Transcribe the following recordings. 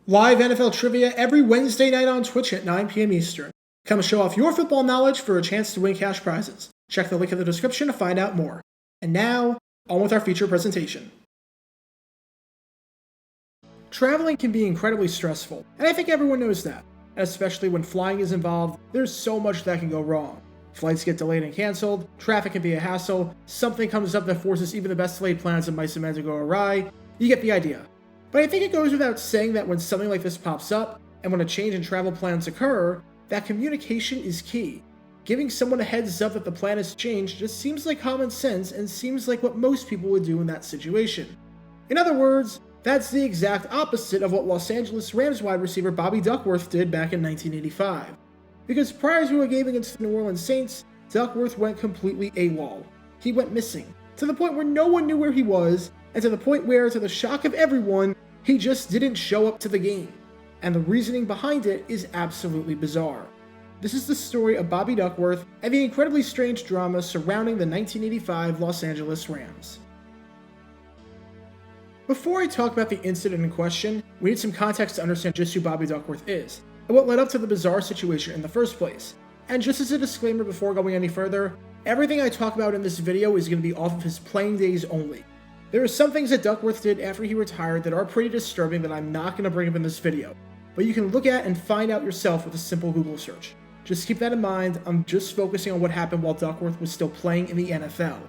Live NFL trivia every Wednesday night on Twitch at 9 p.m. Eastern. Come show off your football knowledge for a chance to win cash prizes. Check the link in the description to find out more. And now, on with our feature presentation. Traveling can be incredibly stressful, and I think everyone knows that. And especially when flying is involved, there's so much that can go wrong. Flights get delayed and canceled, traffic can be a hassle, something comes up that forces even the best laid plans of mice and men to go awry. You get the idea. But I think it goes without saying that when something like this pops up, and when a change in travel plans occur, that communication is key. Giving someone a heads up that the plan has changed just seems like common sense and seems like what most people would do in that situation. In other words, that's the exact opposite of what Los Angeles Rams wide receiver Bobby Duckworth did back in 1985. Because prior to a game against the New Orleans Saints, Duckworth went completely AWOL. He went missing, to the point where no one knew where he was, and to the point where, to the shock of everyone, he just didn't show up to the game. And the reasoning behind it is absolutely bizarre. This is the story of Bobby Duckworth and the incredibly strange drama surrounding the 1985 Los Angeles Rams. Before I talk about the incident in question, we need some context to understand just who Bobby Duckworth is, and what led up to the bizarre situation in the first place. And just as a disclaimer before going any further, everything I talk about in this video is going to be off of his playing days only. There are some things that Duckworth did after he retired that are pretty disturbing that I'm not going to bring up in this video, but you can look at and find out yourself with a simple Google search. Just keep that in mind, I'm just focusing on what happened while Duckworth was still playing in the NFL.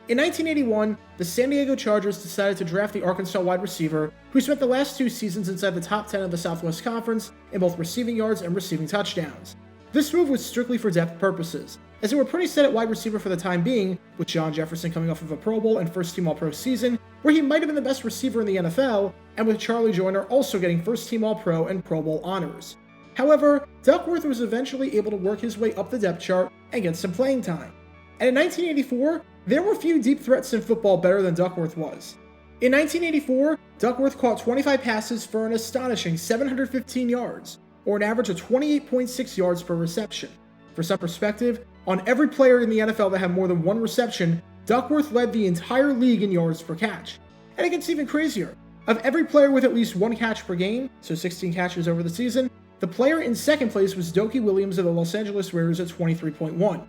In 1981, the San Diego Chargers decided to draft the Arkansas wide receiver, who spent the last 2 seasons inside the top 10 of the Southwest Conference in both receiving yards and receiving touchdowns. This move was strictly for depth purposes, as they were pretty set at wide receiver for the time being, with John Jefferson coming off of a Pro Bowl and first-team All-Pro season, where he might have been the best receiver in the NFL, and with Charlie Joyner also getting first-team All-Pro and Pro Bowl honors. However, Duckworth was eventually able to work his way up the depth chart and get some playing time. And in 1984, there were few deep threats in football better than Duckworth was. In 1984, Duckworth caught 25 passes for an astonishing 715 yards, or an average of 28.6 yards per reception. For some perspective, on every player in the NFL that had more than one reception, Duckworth led the entire league in yards per catch. And it gets even crazier. Of every player with at least one catch per game, so 16 catches over the season, the player in second place was Dokie Williams of the Los Angeles Raiders at 23.1.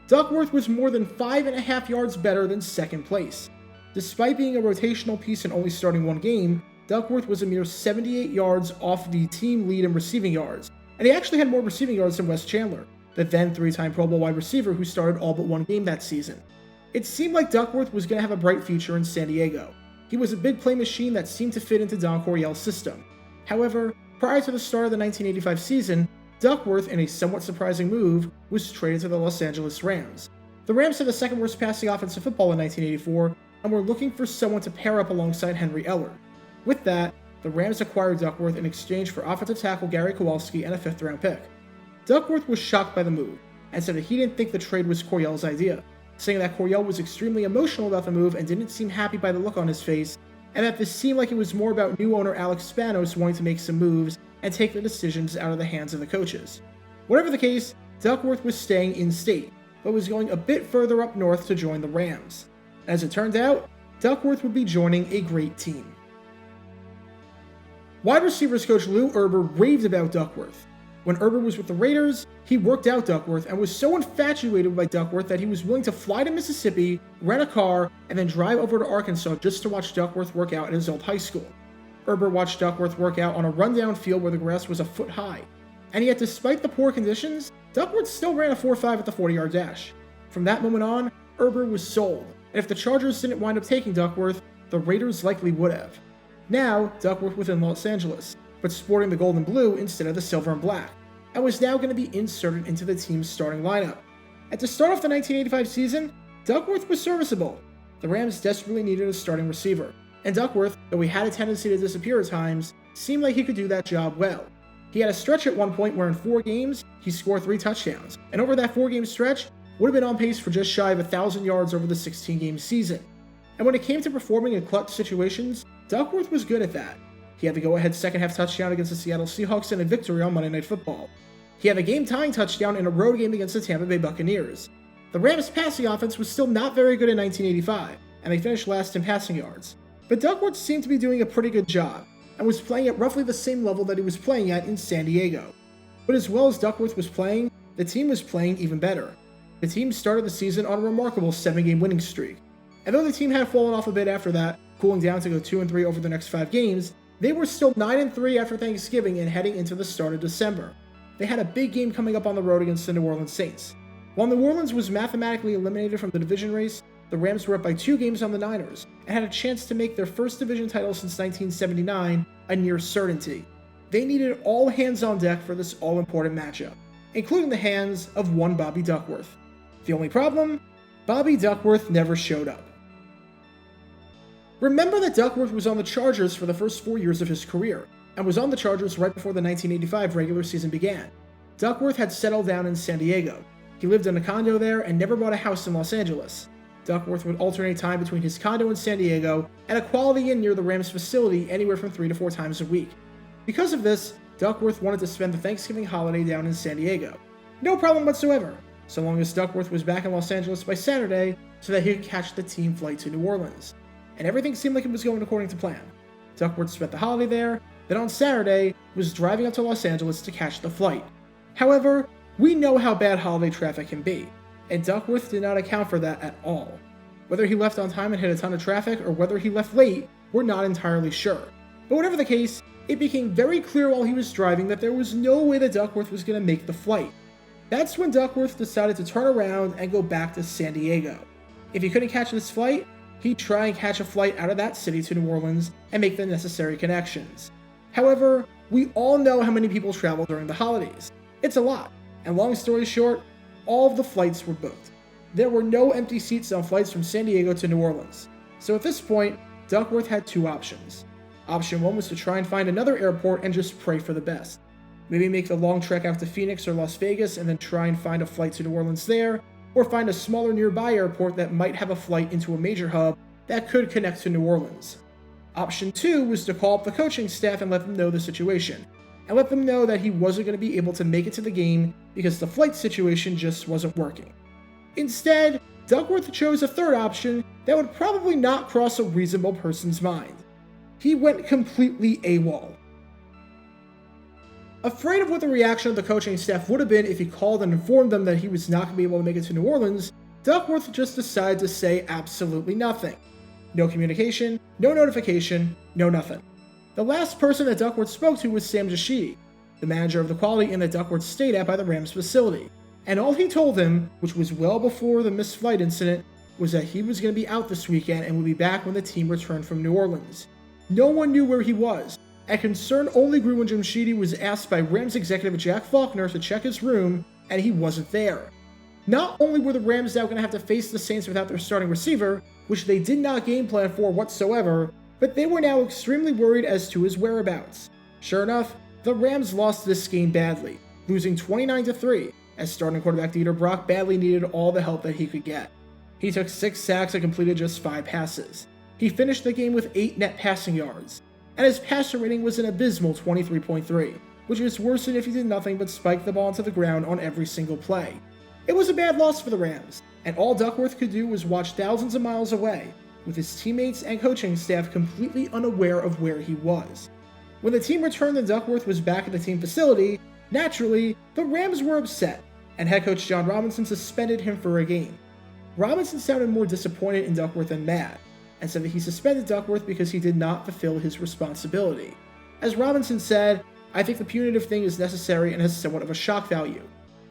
Duckworth was more than 5.5 yards better than second place. Despite being a rotational piece and only starting one game, Duckworth was a mere 78 yards off the team lead in receiving yards, and he actually had more receiving yards than Wes Chandler, the then 3-time Pro Bowl wide receiver who started all but one game that season. It seemed like Duckworth was going to have a bright future in San Diego. He was a big play machine that seemed to fit into Don Coryell's system. However, prior to the start of the 1985 season, Duckworth, in a somewhat surprising move, was traded to the Los Angeles Rams. The Rams had the second worst passing offense in football in 1984, and were looking for someone to pair up alongside Henry Eller. With that, the Rams acquired Duckworth in exchange for offensive tackle Gary Kowalski and a 5th-round pick. Duckworth was shocked by the move, and said that he didn't think the trade was Coryell's idea, saying that Coryell was extremely emotional about the move and didn't seem happy by the look on his face, and that this seemed like it was more about new owner Alex Spanos wanting to make some moves and take the decisions out of the hands of the coaches. Whatever the case, Duckworth was staying in-state, but was going a bit further up north to join the Rams. As it turned out, Duckworth would be joining a great team. Wide receivers coach Lou Erber raved about Duckworth. When Erber was with the Raiders, he worked out Duckworth and was so infatuated by Duckworth that he was willing to fly to Mississippi, rent a car, and then drive over to Arkansas just to watch Duckworth work out at his old high school. Erber watched Duckworth work out on a rundown field where the grass was a foot high. And yet, despite the poor conditions, Duckworth still ran a 4.5 at the 40-yard dash. From that moment on, Erber was sold, and if the Chargers didn't wind up taking Duckworth, the Raiders likely would have. Now, Duckworth was in Los Angeles, but sporting the gold and blue instead of the silver and black, and was now going to be inserted into the team's starting lineup. And to start off the 1985 season, Duckworth was serviceable. The Rams desperately needed a starting receiver, and Duckworth, though he had a tendency to disappear at times, seemed like he could do that job well. He had a stretch at one point where in 4 games, he scored 3 touchdowns, and over that 4-game stretch, would have been on pace for just shy of 1,000 yards over the 16-game season. And when it came to performing in clutch situations, Duckworth was good at that. He had the go-ahead second-half touchdown against the Seattle Seahawks and a victory on Monday Night Football. He had a game-tying touchdown in a road game against the Tampa Bay Buccaneers. The Rams' passing offense was still not very good in 1985, and they finished last in passing yards. But Duckworth seemed to be doing a pretty good job, and was playing at roughly the same level that he was playing at in San Diego. But as well as Duckworth was playing, the team was playing even better. The team started the season on a remarkable 7-game winning streak. And though the team had fallen off a bit after that, cooling down to go 2-3 over the next 5 games, they were still 9-3 after Thanksgiving and heading into the start of December. They had a big game coming up on the road against the New Orleans Saints. While New Orleans was mathematically eliminated from the division race, the Rams were up by 2 games on the Niners and had a chance to make their first division title since 1979 a near certainty. They needed all hands on deck for this all-important matchup, including the hands of one Bobby Duckworth. The only problem? Bobby Duckworth never showed up. Remember that Duckworth was on the Chargers for the first 4 years of his career, and was on the Chargers right before the 1985 regular season began. Duckworth had settled down in San Diego. He lived in a condo there and never bought a house in Los Angeles. Duckworth would alternate time between his condo in San Diego and a Quality Inn near the Rams facility anywhere from 3 to 4 times a week. Because of this, Duckworth wanted to spend the Thanksgiving holiday down in San Diego. No problem whatsoever, so long as Duckworth was back in Los Angeles by Saturday so that he could catch the team flight to New Orleans. And everything seemed like it was going according to plan. Duckworth spent the holiday there, then on Saturday was driving up to Los Angeles to catch the flight. However, we know how bad holiday traffic can be, and Duckworth did not account for that at all. Whether he left on time and hit a ton of traffic or whether he left late, we're not entirely sure. But whatever the case, it became very clear while he was driving that there was no way that Duckworth was going to make the flight. That's when Duckworth decided to turn around and go back to San Diego. If he couldn't catch this flight, he'd try and catch a flight out of that city to New Orleans and make the necessary connections. However, we all know how many people travel during the holidays. It's a lot, and long story short, all of the flights were booked. There were no empty seats on flights from San Diego to New Orleans. So at this point, Duckworth had 2 options. Option 1 was to try and find another airport and just pray for the best. Maybe make the long trek out to Phoenix or Las Vegas and then try and find a flight to New Orleans there, or find a smaller nearby airport that might have a flight into a major hub that could connect to New Orleans. Option 2 was to call up the coaching staff and let them know the situation, and let them know that he wasn't going to be able to make it to the game because the flight situation just wasn't working. Instead, Duckworth chose a third option that would probably not cross a reasonable person's mind. He went completely AWOL. Afraid of what the reaction of the coaching staff would have been if he called and informed them that he was not going to be able to make it to New Orleans, Duckworth just decided to say absolutely nothing. No communication, no notification, no nothing. The last person that Duckworth spoke to was Sam Jashidi, the manager of the Quality Inn that Duckworth stayed at by the Rams facility. And all he told him, which was well before the missed flight incident, was that he was going to be out this weekend and would be back when the team returned from New Orleans. No one knew where he was, and concern only grew when Jashidi was asked by Rams executive Jack Faulkner to check his room, and he wasn't there. Not only were the Rams now going to have to face the Saints without their starting receiver, which they did not game plan for whatsoever, but they were now extremely worried as to his whereabouts. Sure enough, the Rams lost this game badly, losing 29-3, as starting quarterback Dieter Brock badly needed all the help that he could get. He took 6 sacks and completed just 5 passes. He finished the game with 8 net passing yards, and his passer rating was an abysmal 23.3, which is worse than if he did nothing but spike the ball into the ground on every single play. It was a bad loss for the Rams, and all Duckworth could do was watch thousands of miles away, with his teammates and coaching staff completely unaware of where he was. When the team returned and Duckworth was back at the team facility, naturally, the Rams were upset, and head coach John Robinson suspended him for a game. Robinson sounded more disappointed in Duckworth than mad, and said that he suspended Duckworth because he did not fulfill his responsibility. As Robinson said, "I think the punitive thing is necessary and has somewhat of a shock value.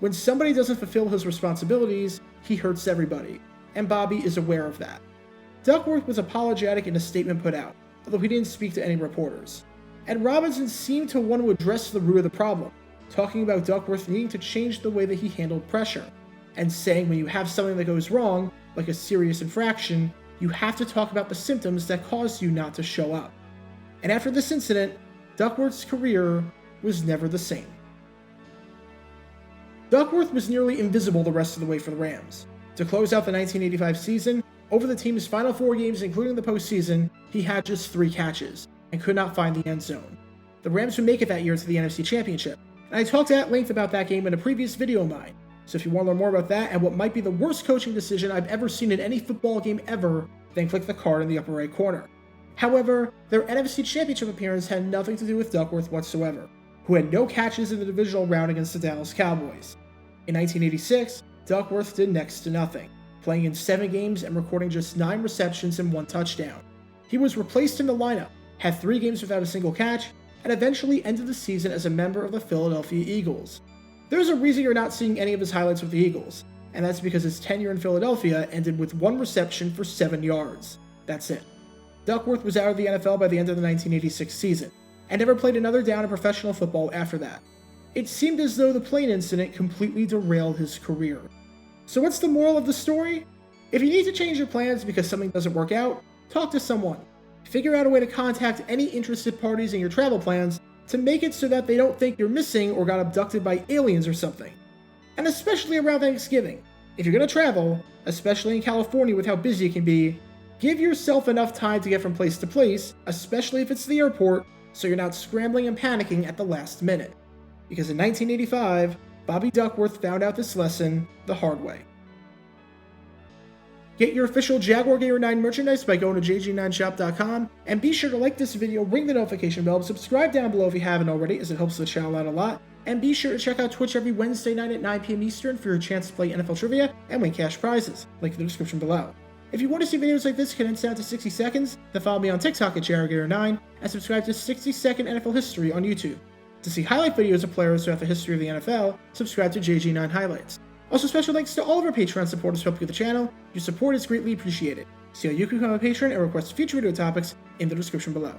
When somebody doesn't fulfill his responsibilities, he hurts everybody, and Bobby is aware of that." Duckworth was apologetic in a statement put out, although he didn't speak to any reporters. And Robinson seemed to want to address the root of the problem, talking about Duckworth needing to change the way that he handled pressure, and saying when you have something that goes wrong, like a serious infraction, you have to talk about the symptoms that caused you not to show up. And after this incident, Duckworth's career was never the same. Duckworth was nearly invisible the rest of the way for the Rams. To close out the 1985 season, over the team's final 4 games including the postseason, he had just 3 catches, and could not find the end zone. The Rams would make it that year to the NFC Championship, and I talked at length about that game in a previous video of mine, so if you want to learn more about that and what might be the worst coaching decision I've ever seen in any football game ever, then click the card in the upper right corner. However, their NFC Championship appearance had nothing to do with Duckworth whatsoever, who had no catches in the divisional round against the Dallas Cowboys. In 1986, Duckworth did next to nothing, playing in 7 games and recording just 9 receptions and 1 touchdown. He was replaced in the lineup, had 3 games without a single catch, and eventually ended the season as a member of the Philadelphia Eagles. There's a reason you're not seeing any of his highlights with the Eagles, and that's because his tenure in Philadelphia ended with 1 reception for 7 yards. That's it. Duckworth was out of the NFL by the end of the 1986 season, and never played another down in professional football after that. It seemed as though the plane incident completely derailed his career. So what's the moral of the story? If you need to change your plans because something doesn't work out, talk to someone. Figure out a way to contact any interested parties in your travel plans to make it so that they don't think you're missing or got abducted by aliens or something. And especially around Thanksgiving. If you're going to travel, especially in California with how busy it can be, give yourself enough time to get from place to place, especially if it's the airport, so you're not scrambling and panicking at the last minute. Because in 1985, Bobby Duckworth found out this lesson the hard way. Get your official Jaguar Gator 9 merchandise by going to jg9shop.com, and be sure to like this video, ring the notification bell, subscribe down below if you haven't already, as it helps the channel out a lot, and be sure to check out Twitch every Wednesday night at 9 p.m. Eastern for your chance to play NFL Trivia and win cash prizes, link in the description below. If you want to see videos like this condensed down to 60 seconds, then follow me on TikTok at JaguarGator9, and subscribe to 60-Second NFL History on YouTube. To see highlight videos of players throughout the history of the NFL, subscribe to JG9 Highlights. Also, special thanks to all of our Patreon supporters who help get the channel. Your support is greatly appreciated. See how you can become a patron and request future video topics in the description below.